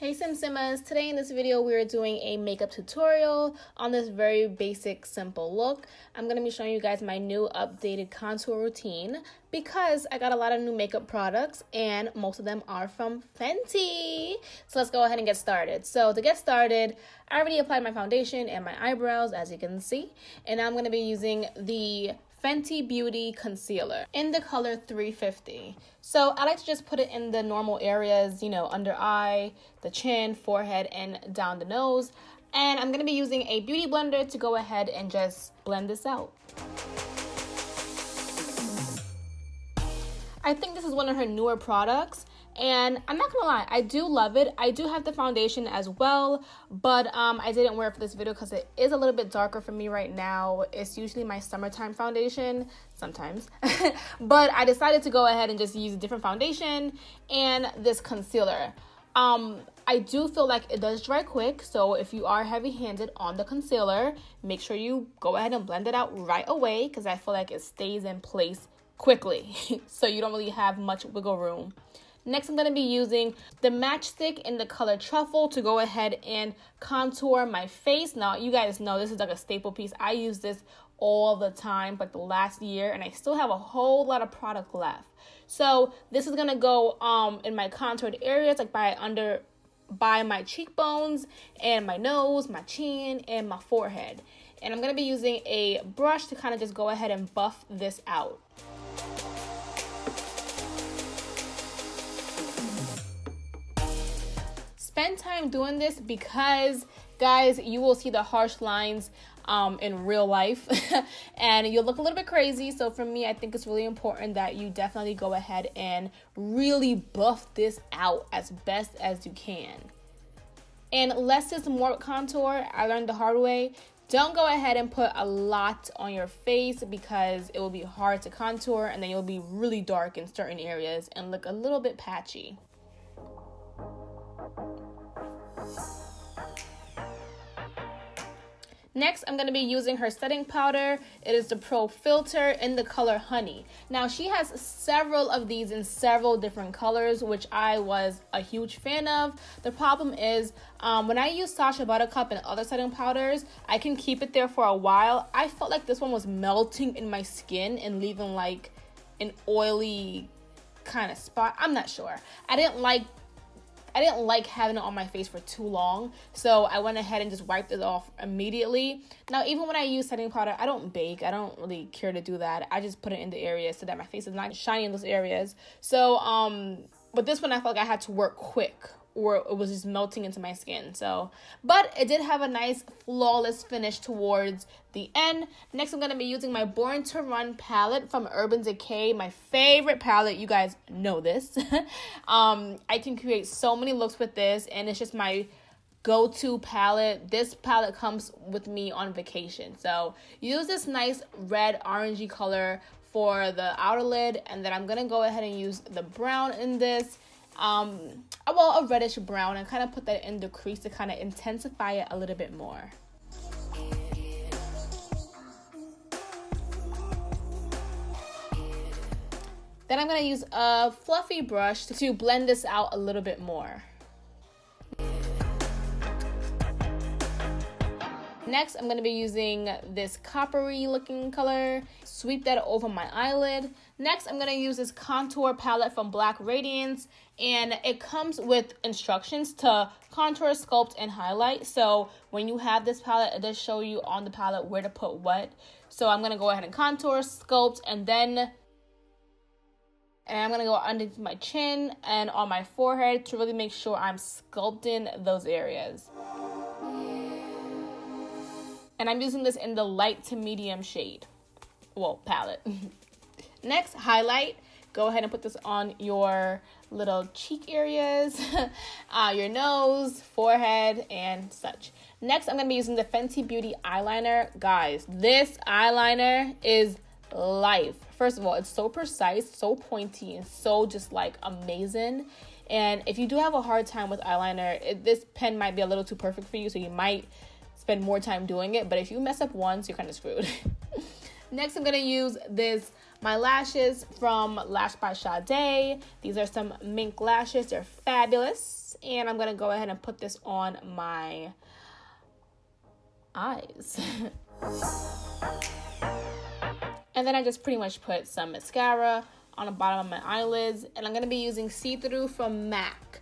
Hey Simmers, today in this video we are doing a makeup tutorial on this very basic simple look. I'm going to be showing you guys my new updated contour routine because I got a lot of new makeup products and most of them are from Fenty. So let's go ahead and get started. So to get started, I already applied my foundation and my eyebrows as you can see, and I'm going to be using the Fenty Beauty Concealer in the color 350. So I like to just put it in the normal areas, you know, under eye, the chin, forehead, and down the nose. And I'm going to be using a beauty blender to go ahead and just blend this out. I think this is one of her newer products. And I'm not gonna lie, I do love it. I do have the foundation as well, but I didn't wear it for this video because it is a little bit darker for me right now. It's usually my summertime foundation, sometimes. But I decided to go ahead and just use a different foundation and this concealer. I do feel like it does dry quick, so if you are heavy-handed on the concealer, make sure you go ahead and blend it out right away because I feel like it stays in place quickly, so you don't really have much wiggle room. Next, I'm going to be using the Matchstick in the color Truffle to go ahead and contour my face. Now, you guys know this is like a staple piece. I use this all the time, like the last year, and I still have a whole lot of product left. So this is going to go in my contoured areas, like by my cheekbones and my nose, my chin, and my forehead. And I'm going to be using a brush to kind of just go ahead and buff this out. Spend time doing this because, guys, you will see the harsh lines in real life and you'll look a little bit crazy. So for me, I think it's really important that you definitely go ahead and really buff this out as best as you can. And less is more with contour. I learned the hard way. Don't go ahead and put a lot on your face because it will be hard to contour and then you'll be really dark in certain areas and look a little bit patchy. Next, I'm going to be using her setting powder. It is the Pro Filt'r in the color Honey. Now, she has several of these in several different colors, which I was a huge fan of. The problem is, when I use Sacha Buttercup and other setting powders, I can keep it there for a while. I felt like this one was melting in my skin and leaving like an oily kind of spot. I'm not sure. I didn't like having it on my face for too long, so I went ahead and just wiped it off immediately. Now, even when I use setting powder, I don't bake. I don't really care to do that. I just put it in the areas so that my face is not shiny in those areas. So, but this one I felt like I had to work quick, or it was just melting into my skin. So, but it did have a nice flawless finish towards the end. Next, I'm going to be using my Born to Run palette from Urban Decay, my favorite palette. You guys know this. I can create so many looks with this, and it's just my go-to palette. This palette comes with me on vacation. So use this nice red orangey color for the outer lid, and then I'm going to go ahead and use the brown in this. Well, a reddish brown, and kind of put that in the crease to kind of intensify it a little bit more. Then I'm going to use a fluffy brush to blend this out a little bit more. Next, I'm going to be using this coppery looking color. Sweep that over my eyelid. Next, I'm going to use this contour palette from Black Radiance. And it comes with instructions to contour, sculpt, and highlight. So when you have this palette, it does show you on the palette where to put what. So I'm going to go ahead and contour, sculpt, and I'm going to go underneath my chin and on my forehead to really make sure I'm sculpting those areas. And I'm using this in the light to medium shade, well, palette. Next, highlight. Go ahead and put this on your little cheek areas, your nose, forehead, and such. Next, I'm going to be using the Fenty Beauty eyeliner. Guys, this eyeliner is life. First of all, it's so precise, so pointy, and so just like amazing. And if you do have a hard time with eyeliner, this pen might be a little too perfect for you, so you might spend more time doing it. But if you mess up once, you're kind of screwed. Next, I'm going to use this my lashes from Lash by Sade. These are some mink lashes. They're fabulous. And I'm going to go ahead and put this on my eyes. And then I just pretty much put some mascara on the bottom of my eyelids. And I'm going to be using See-Through from MAC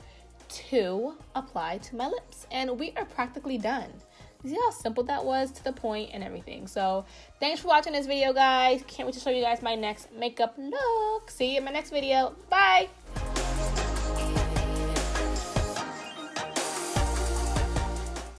to apply to my lips. And we are practically done. See how simple that was, to the point and everything. So thanks for watching this video, guys. Can't wait to show you guys my next makeup look. See you in my next video. Bye.